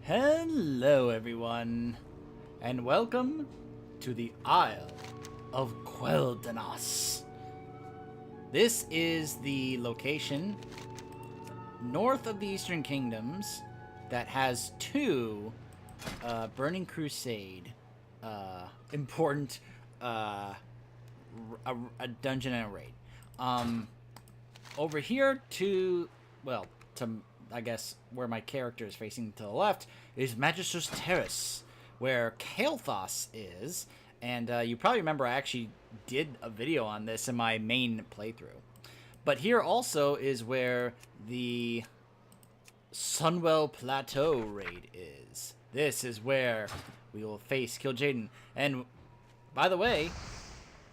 Hello everyone, and welcome to the Isle of Kil'jaeden. This is the location north of the Eastern Kingdoms that has two Burning Crusade important a dungeon and a raid. Over here to I guess where my character is facing to the left is Magister's Terrace, where Kael'thas is, and you probably remember I actually did a video on this in my main playthrough. But here also is where the Sunwell Plateau raid is. This is where we will face Kil'jaeden. And by the way,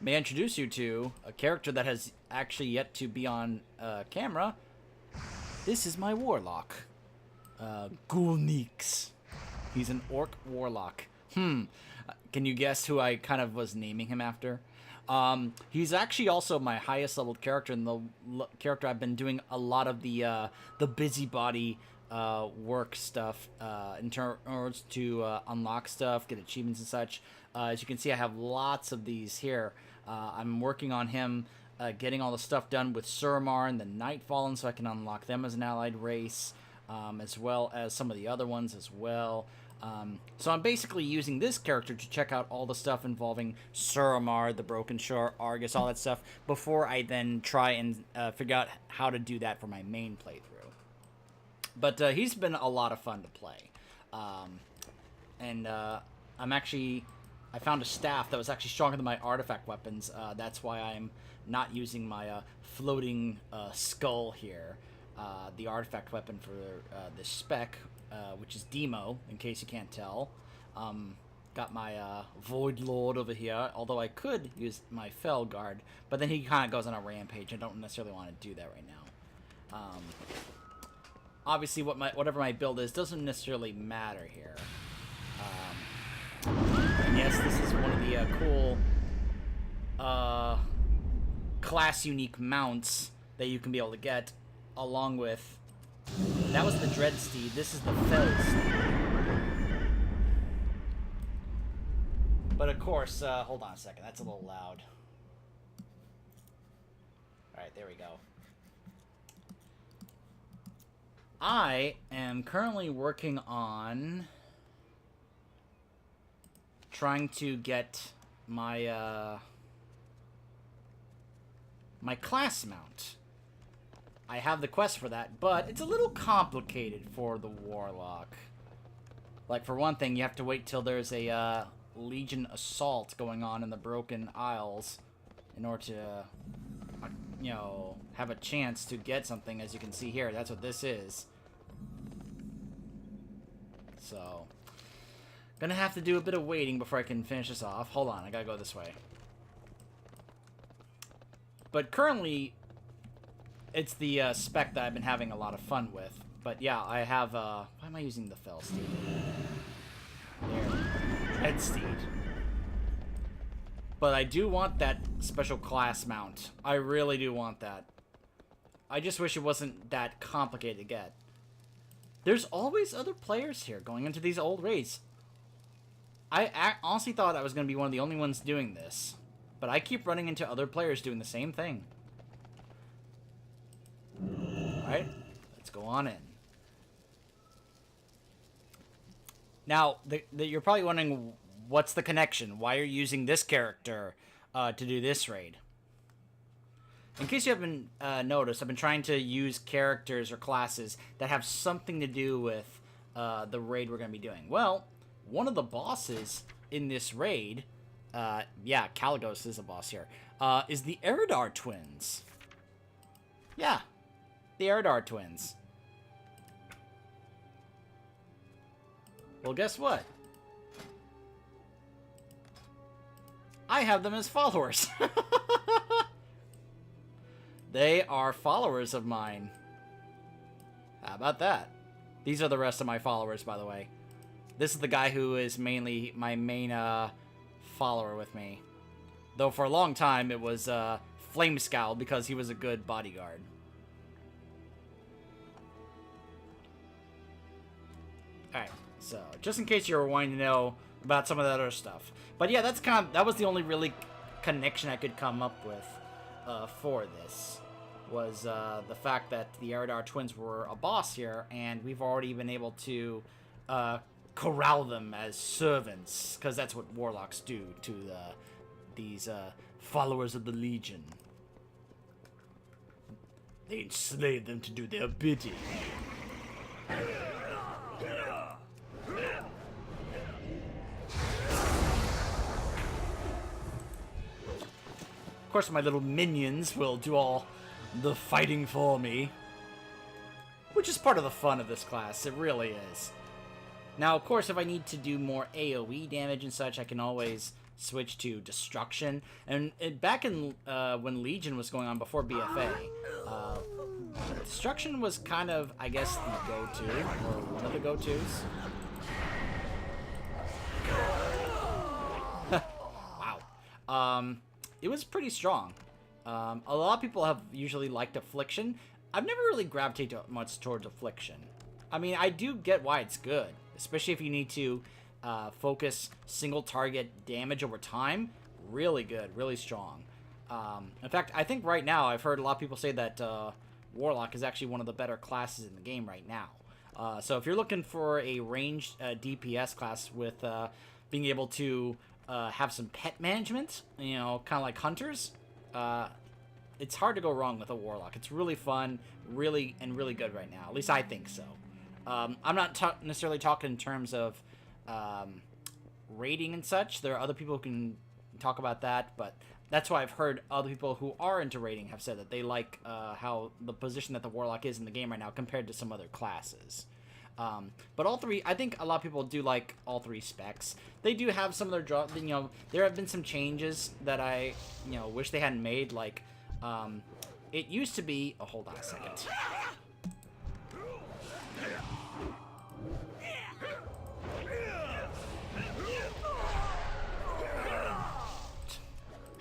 may I introduce you to a character that has actually yet to be on camera. This is my warlock, Papaneeks. He's an orc warlock. Can you guess who I kind of was naming him after? He's actually also my highest leveled character, and the character I've been doing a lot of the busybody work stuff in order to unlock stuff, get achievements and such. As you can see, I have lots of these here. I'm working on him. Getting all the stuff done with Suramar and the Nightfallen so I can unlock them as an allied race, as well as some of the other ones as well. So I'm basically using this character to check out all the stuff involving Suramar, the Broken Shore, Argus, all that stuff, before I then try and figure out how to do that for my main playthrough. But he's been a lot of fun to play. I found a staff that was actually stronger than my artifact weapons. That's why I'm not using my floating skull here. The artifact weapon for the spec, which is Demo, in case you can't tell. Got my Void Lord over here, although I could use my Fell Guard, but then he kind of goes on a rampage. I don't necessarily want to do that right now. Obviously, whatever my build is doesn't necessarily matter here. And yes, this is one of the cool class-unique mounts that you can be able to get, along with... That was the Dread Steed. This is the Fell Steed. But of course, hold on a second. That's a little loud. Alright, there we go. I am currently working on trying to get my my class mount. I have the quest for that, but it's a little complicated for the warlock. Like, for one thing, you have to wait till there's a Legion assault going on in the Broken Isles in order to, you know, have a chance to get something. As you can see here, that's what this is. So, gonna have to do a bit of waiting before I can finish this off. Hold on, I gotta go this way. But currently, it's the spec that I've been having a lot of fun with. But yeah, I have, why am I using the Fell Steed? There. Dread Steed. But I do want that special class mount. I really do want that. I just wish it wasn't that complicated to get. There's always other players here going into these old raids. I honestly thought I was going to be one of the only ones doing this. But I keep running into other players doing the same thing. Alright, let's go on in. Now, you're probably wondering, what's the connection? Why are you using this character to do this raid? In case you haven't noticed, I've been trying to use characters or classes that have something to do with the raid we're going to be doing. Well, one of the bosses in this raid, yeah, Caligos is a boss here, is the Eridar twins. Yeah, the Eridar twins. Well, guess what? I have them as followers. They are followers of mine. How about that? These are the rest of my followers, by the way. This is the guy who is mainly my main follower with me. Though for a long time it was Flamescowl because he was a good bodyguard. Alright, so just in case you were wanting to know about some of that other stuff. But yeah, that was the only really connection I could come up with for this. Was the fact that the Eridar twins were a boss here, and we've already been able to corral them as servants, because that's what warlocks do to these followers of the Legion. They enslave them to do their bidding. Of course, my little minions will do all the fighting for me, which is part of the fun of this class. It really is. Now, of course, if I need to do more AoE damage and such, I can always switch to Destruction. And back in when Legion was going on before BFA, Destruction was kind of, I guess, the go-to, or one of the go-tos. Wow. It was pretty strong. A lot of people have usually liked Affliction. I've never really gravitated much towards Affliction. I mean, I do get why it's good, especially if you need to focus single target damage over time. Really good, really strong. In fact, I think right now I've heard a lot of people say that Warlock is actually one of the better classes in the game right now. So if you're looking for a ranged DPS class with being able to have some pet management, you know, kind of like hunters, it's hard to go wrong with a Warlock. It's really fun, really good right now. At least I think so. I'm not necessarily talking in terms of rating and such. There are other people who can talk about that, but that's why I've heard other people who are into rating have said that they like how the position that the Warlock is in the game right now compared to some other classes. But all three, I think a lot of people do like all three specs. They do have some of their draw, you know, there have been some changes that I, you know, wish they hadn't made. Like, it used to be, oh, hold on a second.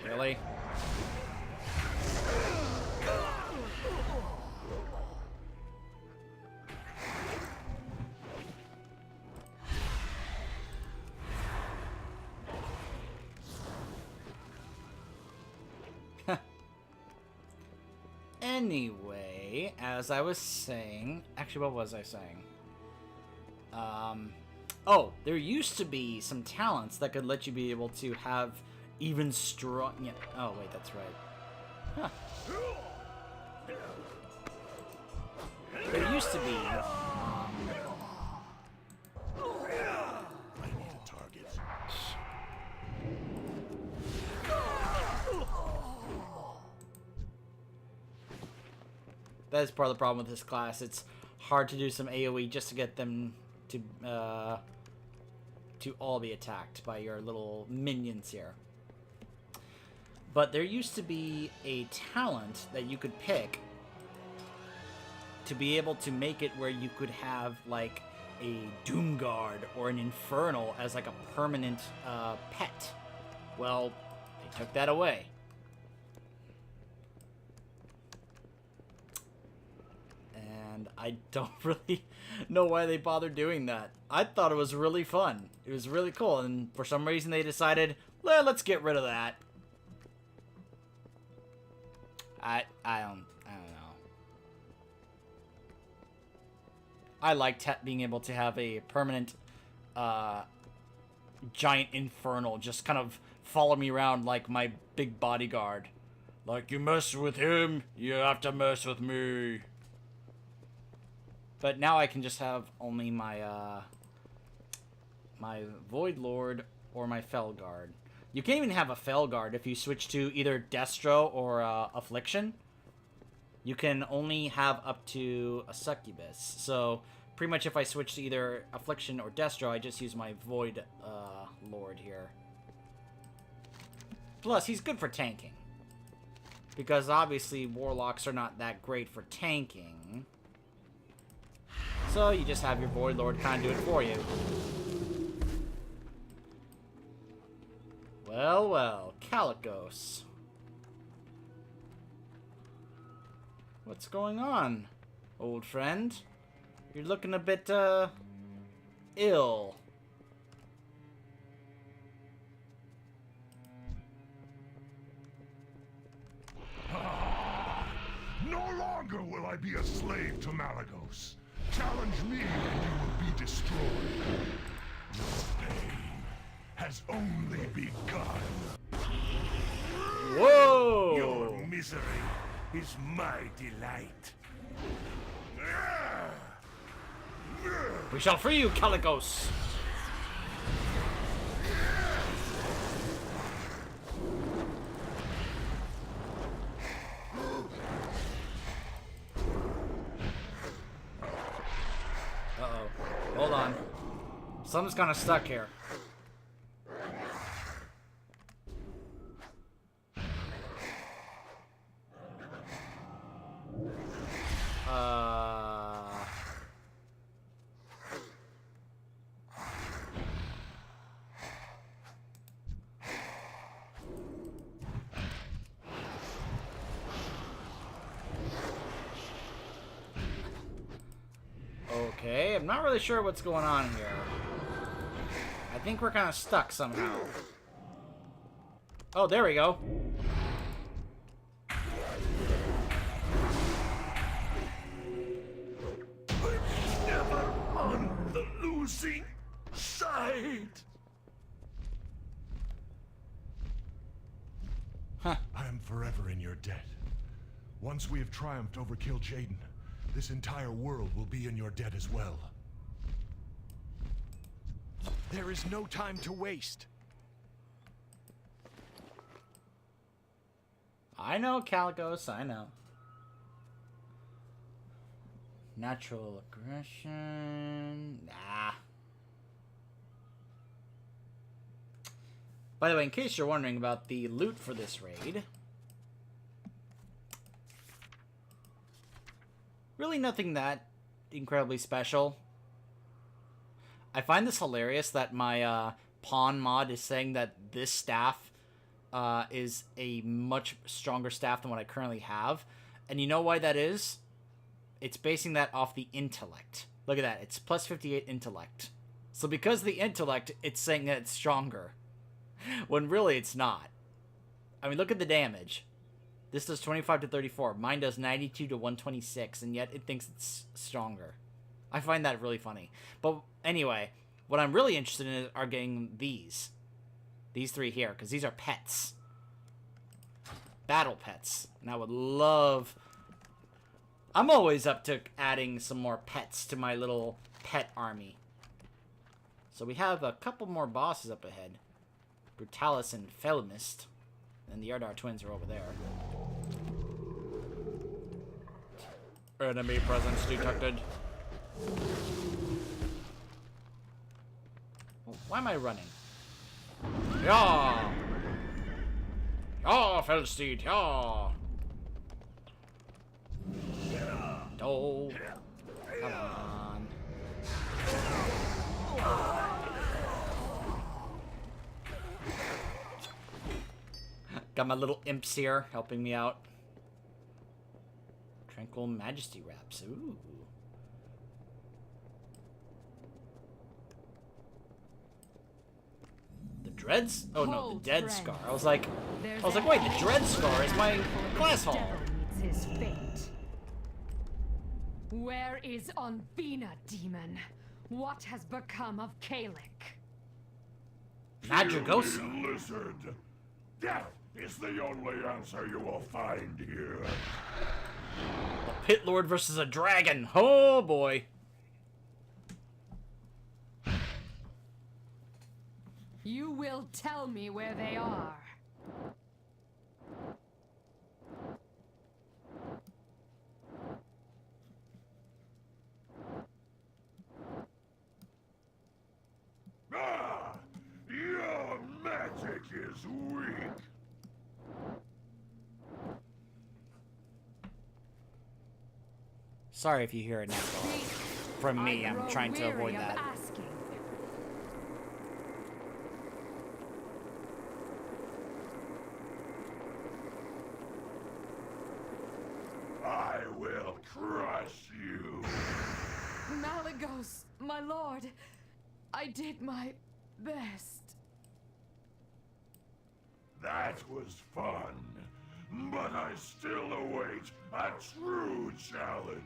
Really? Anyway, as I was saying, actually, what was I saying? Oh, there used to be some talents that could let you be able to have even strong. Yeah. Oh, wait, that's right. Huh. There used to be. I need a target. That is part of the problem with this class. It's hard to do some AoE just to get them to all be attacked by your little minions here. But there used to be a talent that you could pick to be able to make it where you could have like a Doomguard or an Infernal as like a permanent pet. Well, they took that away. And I don't really know why they bothered doing that. I thought it was really fun. It was really cool, and for some reason they decided, well, let's get rid of that. I don't know. I liked being able to have a permanent giant Infernal just kind of follow me around like my big bodyguard. Like, you mess with him, you have to mess with me. But now I can just have only my my Void Lord or my Felguard. You can't even have a Felguard if you switch to either Destro or Affliction. You can only have up to a Succubus. So pretty much if I switch to either Affliction or Destro, I just use my Void Lord here. Plus, he's good for tanking. Because obviously Warlocks are not that great for tanking. So you just have your Void Lord kind of do it for you. Well, well, Calicos. What's going on, old friend? You're looking a bit ill. No longer will I be a slave to Malagos. Challenge me and you will be destroyed. Your pain has only begun. Whoa! Your misery is my delight. We shall free you, Calicos! Uh-oh. Hold on. Something's kind of stuck here. Okay, I'm not really sure what's going on here. I think we're kind of stuck somehow. Oh, there we go. I'm never on the losing side. Huh. I am forever in your debt. Once we have triumphed over Kil'jaeden, this entire world will be in your debt as well. There is no time to waste. I know, Calicos, I know. Natural aggression. Nah. By the way, in case you're wondering about the loot for this raid, really nothing that incredibly special. I find this hilarious that my pawn mod is saying that this staff is a much stronger staff than what I currently have. And you know why that is? It's basing that off the intellect. Look at that. It's plus 58 intellect. So because of the intellect, it's saying that it's stronger. When really it's not. I mean, look at the damage. This does 25 to 34. Mine does 92 to 126, and yet it thinks it's stronger. I find that really funny. But anyway, what I'm really interested in are getting these. These three here, because these are pets. Battle pets. And I would love... I'm always up to adding some more pets to my little pet army. So we have a couple more bosses up ahead. Brutalis and Felmist. And the Ardar twins are over there. Enemy presence detected. Oh, why am I running? Yeah! Yeah, Felsteed, yeah! Oh. Come on. Got my little imps here helping me out. Tranquil Majesty wraps. Ooh. The Dreads? Oh no, the Dead Scar. I was like, wait, the Dread Scar is my class hall. His fate. Where is Onvina, demon? What has become of Kalik? Madragosa. Lizard. Death is the only answer you will find here. A Pit Lord versus a dragon. Oh boy. You will tell me where they are. Ah! Your magic is weak. Sorry if you hear an echo from me. I'm trying to avoid that. Asking. I will crush you. Malagos, my lord, I did my best. That was fun, but I still await a true challenge.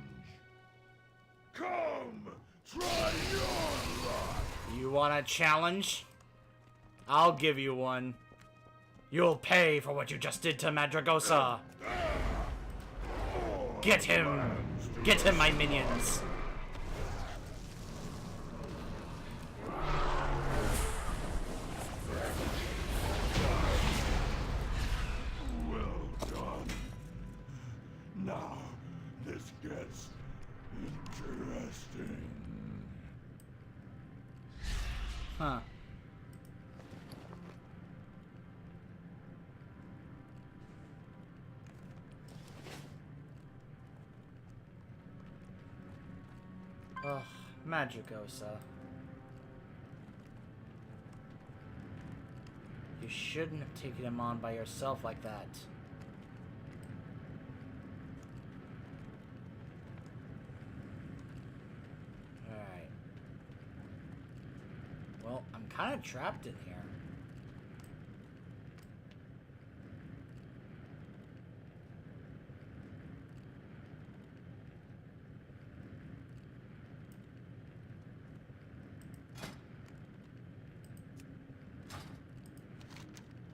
Come, try your luck. You want a challenge? I'll give you one. You'll pay for what you just did to Madragosa. Get him! Get him, my minions! Well done. Now, this gets interesting. Huh. Ugh, Madragosa. You shouldn't have taken him on by yourself like that. Alright. Well, I'm kind of trapped in here.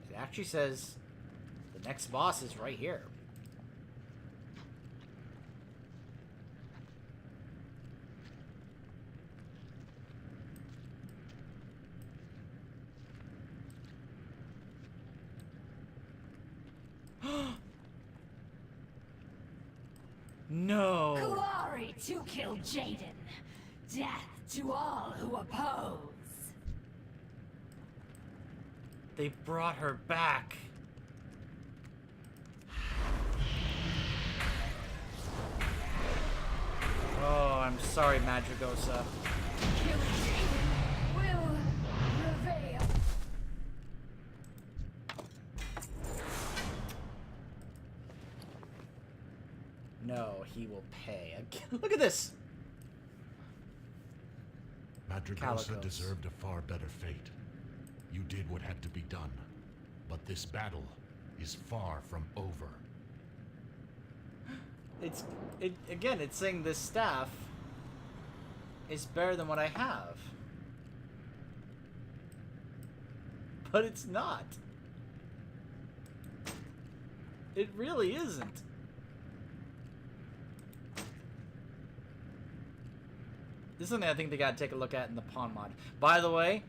It actually says the next boss is right here. No! Glory to Kil'jaeden. Death to all who oppose. They brought her back. Oh, I'm sorry, Madragosa. Kil'jaeden will prevail. No, he will pay. Look at this! Madragosa Calicos. deserved a far better fate. You did what had to be done, but this battle is far from over. Again, it's saying this staff is better than what I have. But it's not. It really isn't. This is something I think they gotta take a look at in the pawn mod. By the way,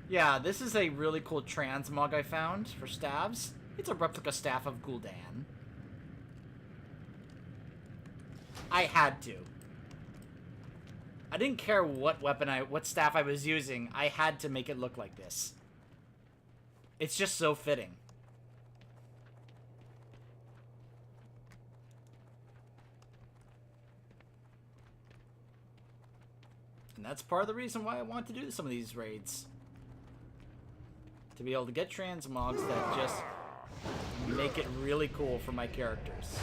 yeah, this is a really cool transmog I found for staves. It's a replica staff of Gul'dan. I had to. I didn't care what what staff I was using. I had to make it look like this. It's just so fitting. And that's part of the reason why I want to do some of these raids. To be able to get transmogs that just make it really cool for my characters.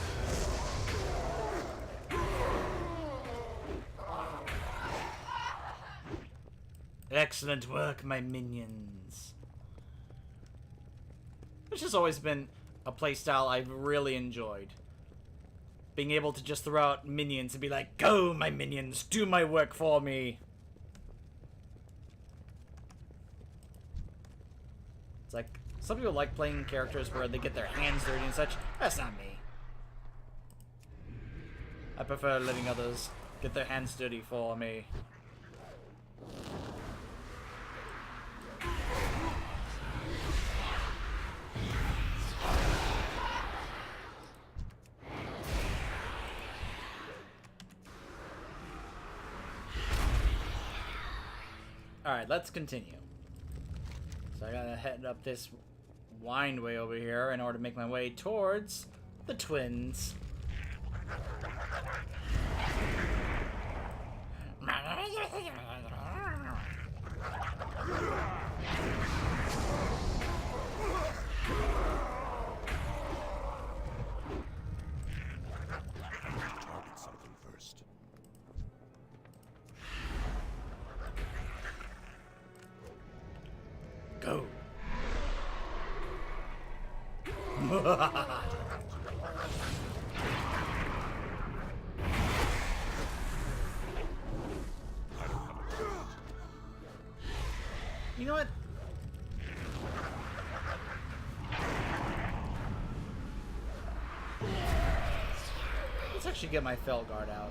Excellent work, my minions. Which has always been a playstyle I've really enjoyed. Being able to just throw out minions and be like, go, my minions, do my work for me. It's like, some people like playing characters where they get their hands dirty and such. That's not me. I prefer letting others get their hands dirty for me. Alright, let's continue. So I gotta head up this windway over here in order to make my way towards the twins. Target something first. You know what? Let's actually get my Felguard out.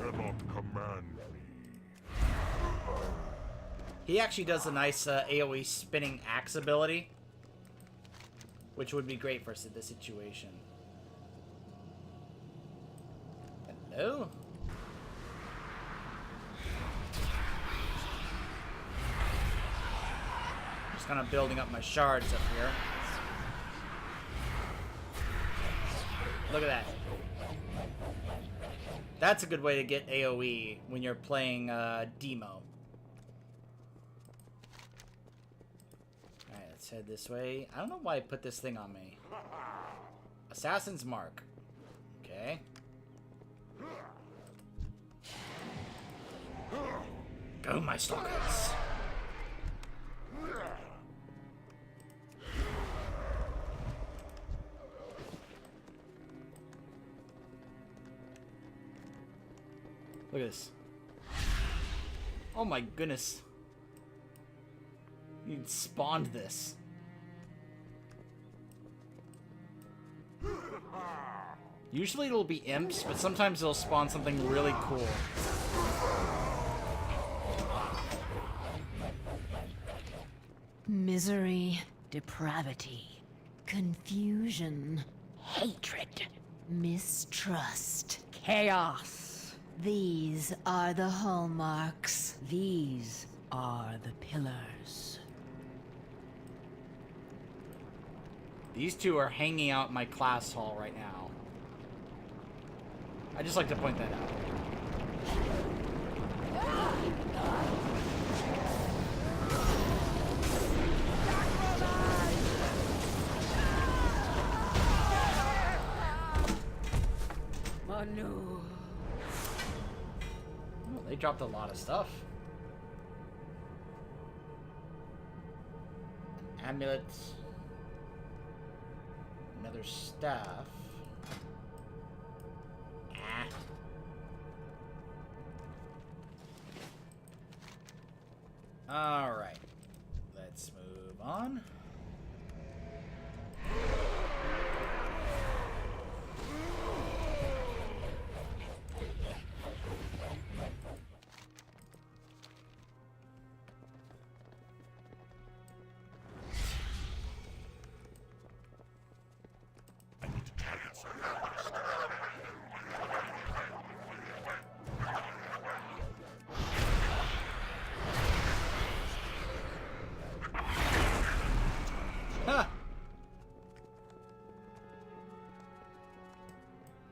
Cannot command me. He actually does a nice AoE spinning axe ability, which would be great for this situation. Hello? Just kind of building up my shards up here. Look at that. That's a good way to get AoE when you're playing Demo. Alright, let's head this way. I don't know why I put this thing on me. Assassin's Mark. Okay. Go, my stalkers. Look at this. Oh my goodness. You spawned this. Usually it'll be imps, but sometimes it'll spawn something really cool. Misery, depravity, confusion, hatred, mistrust, chaos. These are the hallmarks. These are the pillars. These two are hanging out in my class hall right now. I just like to point that out. Manu. Oh, they dropped a lot of stuff. Amulet. Another staff. Alright. Let's move on.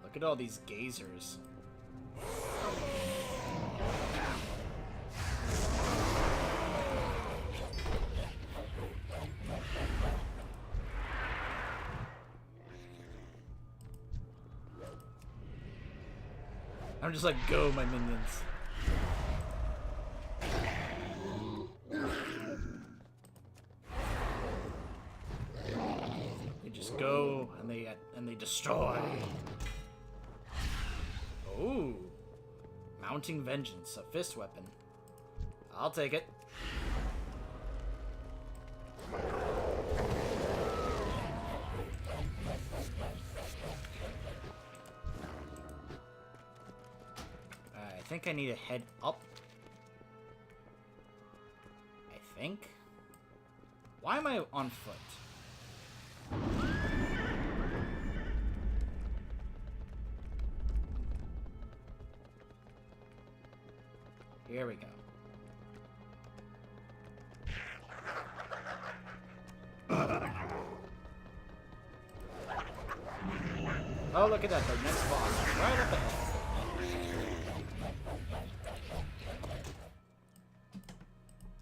Look at all these gazers. I'm just like, go, my minions. They just go and they destroy. Ooh. Mounting Vengeance, a fist weapon. I'll take it. I think I need to head up. I think. Why am I on foot? Here we go. Oh, look at that. The next boss. Right up ahead.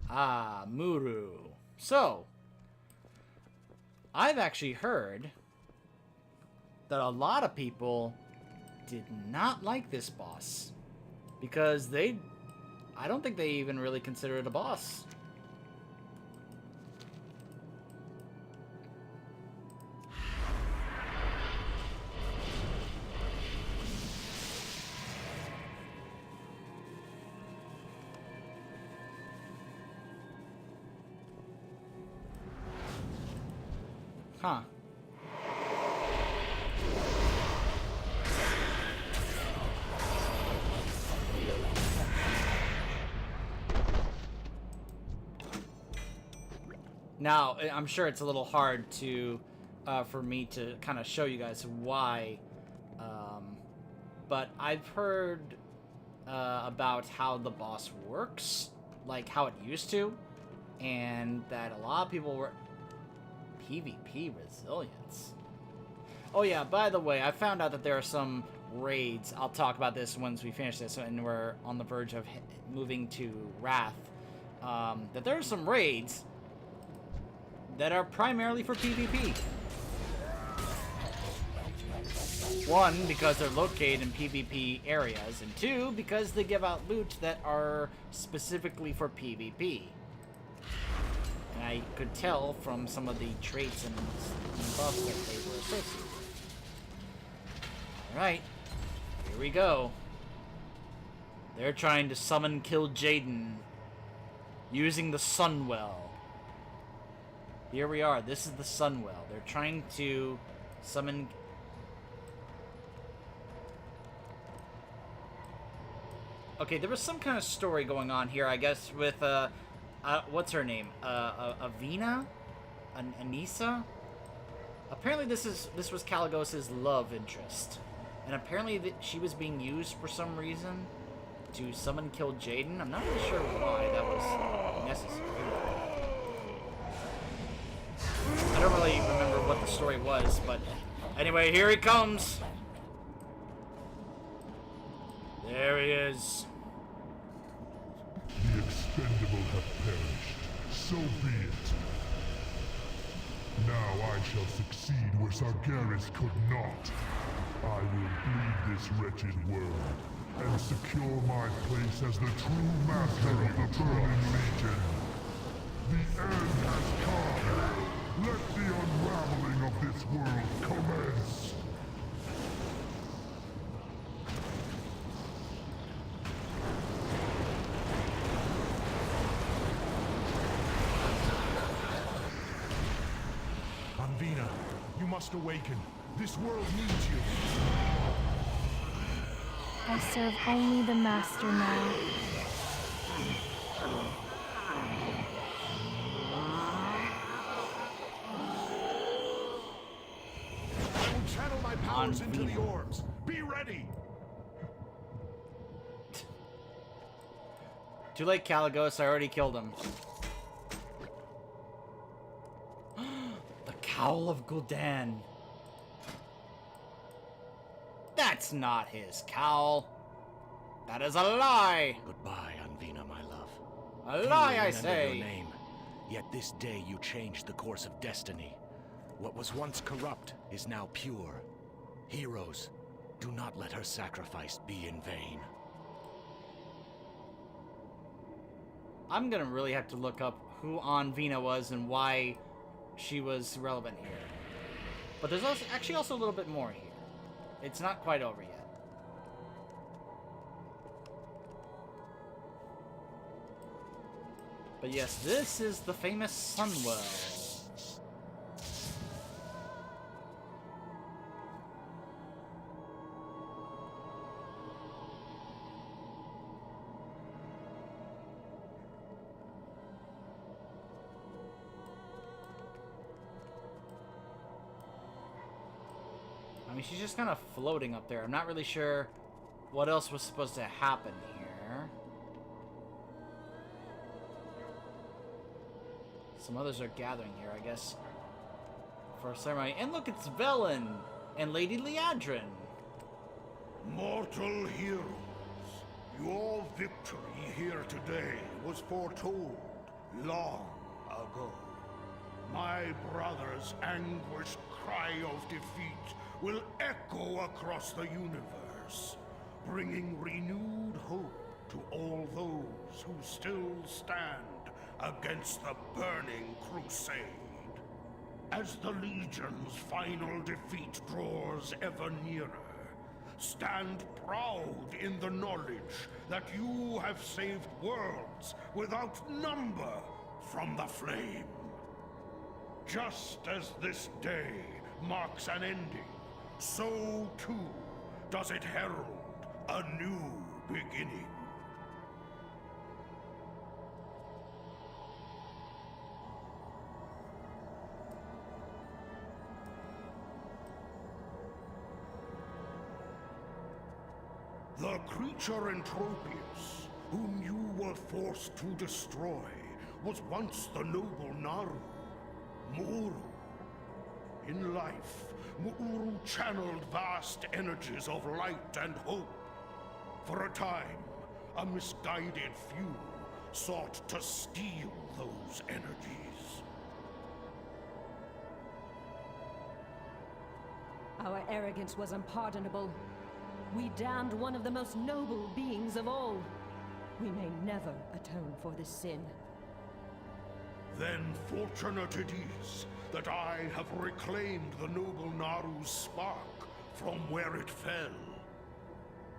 Ah, Muru. So, I've actually heard that a lot of people did not like this boss. Because I don't think they even really consider it a boss. Huh. Now, I'm sure it's a little hard to, for me to kind of show you guys why, but I've heard about how the boss works, like how it used to, and that a lot of people were... PvP resilience. Oh yeah, by the way, I found out that there are some raids. I'll talk about this once we finish this, and we're on the verge of moving to Wrath. That there are some raids that are primarily for PvP. One, because they're located in PvP areas, and two, because they give out loot that are specifically for PvP. And I could tell from some of the traits and buffs that they were associated with. Alright, here we go. They're trying to summon Kil'jaeden using the Sunwell. Here we are. This is the Sunwell. They're trying to summon... Okay, there was some kind of story going on here, I guess, with, what's her name? Avina? Anissa? Apparently this was Kalagos' love interest. And apparently she was being used for some reason to summon Kil'jaeden. I'm not really sure why that was necessary. I don't really remember what the story was, but anyway, here he comes. There he is. The expendable have perished. So be it. Now I shall succeed where Sargeras could not. I will bleed this wretched world and secure my place as the true master of the Burning Legion. The end has come. Let the unraveling of this world commence. Anvina, you must awaken. This world needs you. I serve only the Master now. I will channel my powers into the orbs. Be ready. Too late, Kalagos. I already killed him. The Cowl of Gul'dan. That's not his cowl. That is a lie. Goodbye, Anvina, my love. A lie, I Under say. your name. Yet this day you changed the course of destiny. What was once corrupt is now pure. Heroes, do not let her sacrifice be in vain. I'm gonna really have to look up who Anvina was and why she was relevant here. But there's also, actually also a little bit more here. It's not quite over yet. But yes, this is the famous Sunwell. I mean, she's just kind of floating up there. I'm not really sure what else was supposed to happen here. Some others are gathering here, I guess, for a ceremony. And look, it's Velen and Lady Liadrin. Mortal heroes, your victory here today was foretold long ago. My brother's anguished cry of defeat will echo across the universe, bringing renewed hope to all those who still stand against the burning crusade. As the Legion's final defeat draws ever nearer, stand proud in the knowledge that you have saved worlds without number from the flame. Just as this day marks an ending, so too does it herald a new beginning. The creature Entropius, whom you were forced to destroy, was once the noble Naru, Mu'uru. In life, Mu'uru channeled vast energies of light and hope. For a time, a misguided few sought to steal those energies. Our arrogance was unpardonable. We damned one of the most noble beings of all. We may never atone for this sin. Then fortunate it is that I have reclaimed the noble Naru's spark from where it fell.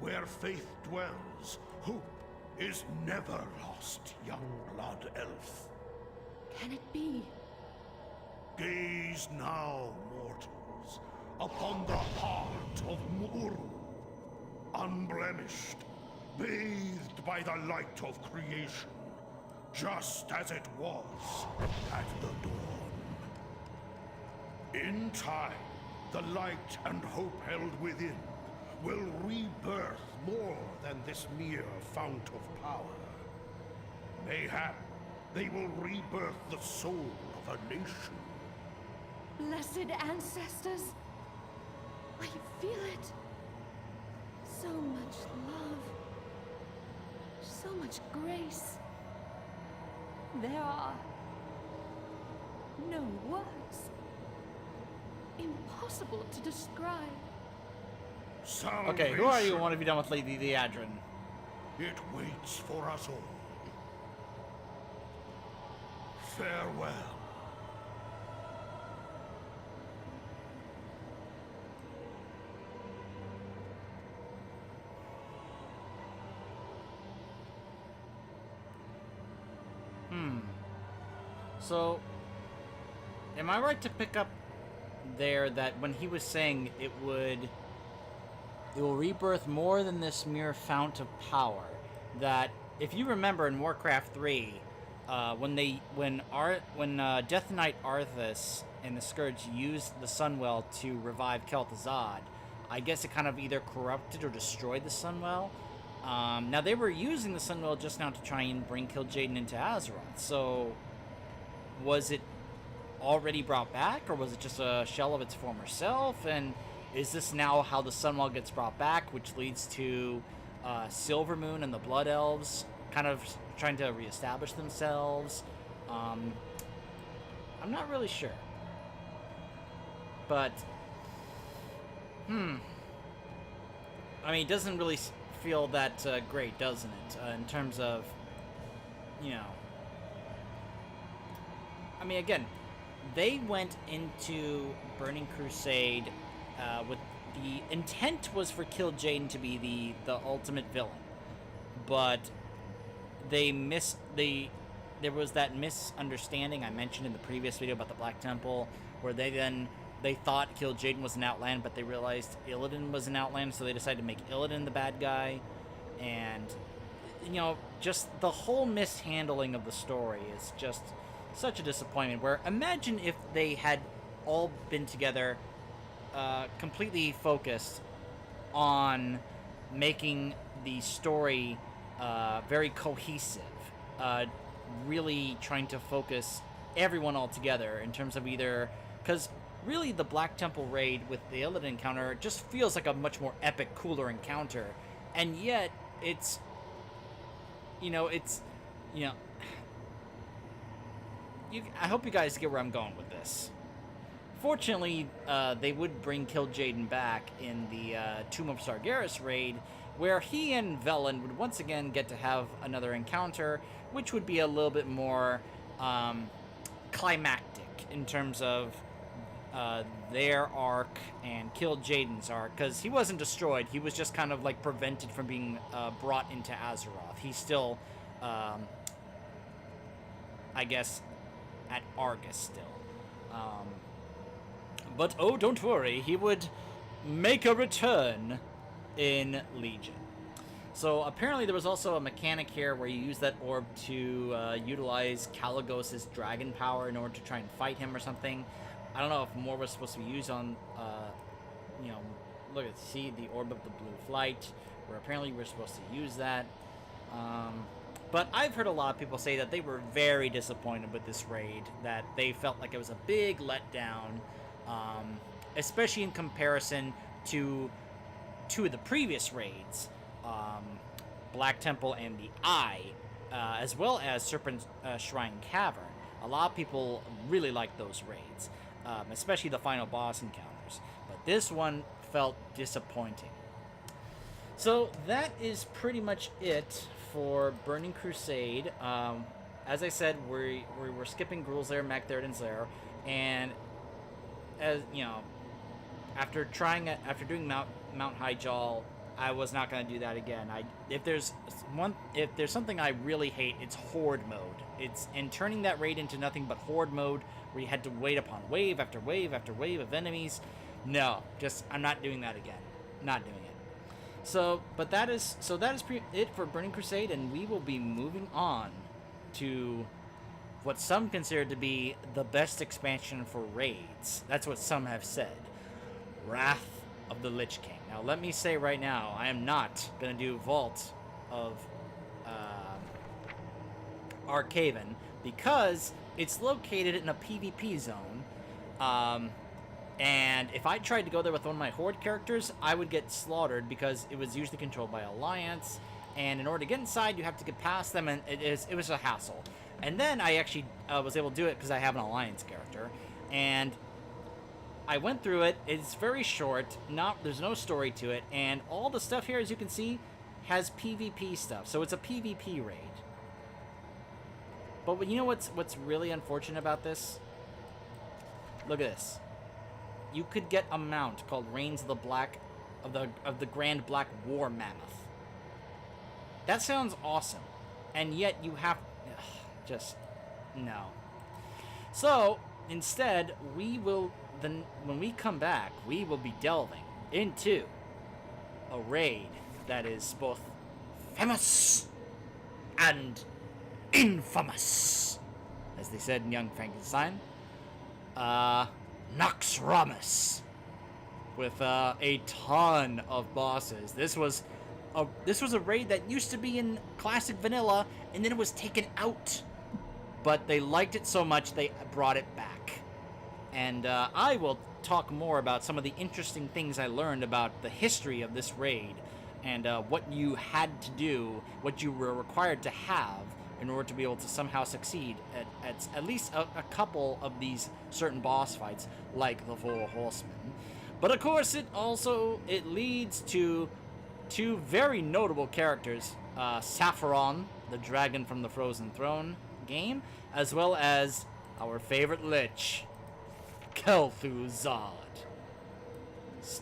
Where faith dwells, hope is never lost, young blood elf. Can it be? Gaze now, mortals, upon the heart of Mu'uru. Unblemished, bathed by the light of creation, just as it was at the dawn. In time, the light and hope held within will rebirth more than this mere fount of power. Mayhap they will rebirth the soul of a nation. Blessed ancestors! I feel it. So much love. So much grace. There are no words. Impossible to describe. Okay, who are you and what have you done with Lady Kil'jaeden? It waits for us all. Farewell. So, am I right to pick up there that when he was saying it will rebirth more than this mere fount of power, that if you remember in Warcraft 3, when Death Knight Arthas and the Scourge used the Sunwell to revive Kil'jaeden, I guess it kind of either corrupted or destroyed the Sunwell. Now they were using the Sunwell just now to try and bring Kil'jaeden into Azeroth, so was it already brought back, or was it just a shell of its former self? And is this now how the Sunwell gets brought back, which leads to Silvermoon and the Blood Elves kind of trying to reestablish themselves? I'm not really sure. But, I mean, it doesn't really feel that great, doesn't it? In terms of, you know... I mean, again, they went into Burning Crusade with the intent was for Kil'jaeden to be the ultimate villain, but there was that misunderstanding I mentioned in the previous video about the Black Temple, where they thought Kil'jaeden was an Outland, but they realized Illidan was an Outland, so they decided to make Illidan the bad guy, and you know, just the whole mishandling of the story is just such a disappointment. Where imagine if they had all been together, completely focused on making the story very cohesive, really trying to focus everyone all together in terms of either, because really the Black Temple raid with the Illidan encounter just feels like a much more epic, cooler encounter, and yet it's, I hope you guys get where I'm going with this. Fortunately, they would bring Kil'jaeden back in the Tomb of Sargeras raid, where he and Velen would once again get to have another encounter, which would be a little bit more climactic in terms of their arc and Kil'jaeden's arc, because he wasn't destroyed, he was just kind of like prevented from being brought into Azeroth. He's still, I guess, at Argus still. But oh, don't worry, he would make a return in Legion. So apparently there was also a mechanic here where you use that orb to utilize Caligos's dragon power in order to try and fight him or something. I don't know if more was supposed to be used on, you know, look at, see the orb of the blue flight, where apparently we're supposed to use that. But I've heard a lot of people say that they were very disappointed with this raid, that they felt like it was a big letdown, especially in comparison to two of the previous raids, Black Temple and the Eye, as well as Serpent Shrine Cavern. A lot of people really liked those raids, especially the final boss encounters. But this one felt disappointing. So that is pretty much it for Burning Crusade. As I said, we were skipping Gruul's Lair, Magtheridon's Lair, and as you know, after doing Mount Highjall, I was not going to do that again. If there's something I really hate, it's Horde mode. And turning that raid into nothing but Horde mode, where you had to wait upon wave after wave after wave of enemies. No, I'm not doing that again. Not doing it. So that is it for Burning Crusade, and we will be moving on to what some consider to be the best expansion for raids. That's what some have said. Wrath of the Lich King. Now, let me say right now, I am not going to do Vault of Arcaven, because it's located in a PvP zone, and if I tried to go there with one of my Horde characters, I would get slaughtered, because it was usually controlled by Alliance, and in order to get inside, you have to get past them, and it was a hassle. And then I actually was able to do it because I have an Alliance character, and I went through it. It's very short. There's no story to it, and all the stuff here, as you can see, has PvP stuff. So it's a PvP raid. But you know what's really unfortunate about this? Look at this. You could get a mount called Reigns of the Grand Black War Mammoth. That sounds awesome, and yet you have just no. So instead, when we come back, we will be delving into a raid that is both famous and infamous, as they said in Young Frankenstein. Nox Ramus, with a ton of bosses. This was a raid that used to be in Classic Vanilla, and then it was taken out. But they liked it so much, they brought it back. And I will talk more about some of the interesting things I learned about the history of this raid, and what you had to do, what you were required to have in order to be able to somehow succeed at least a couple of these certain boss fights, like the Four Horsemen. But of course, it leads to two very notable characters, Sapphiron, the dragon from the Frozen Throne game, as well as our favorite lich, Kel'Thuzad.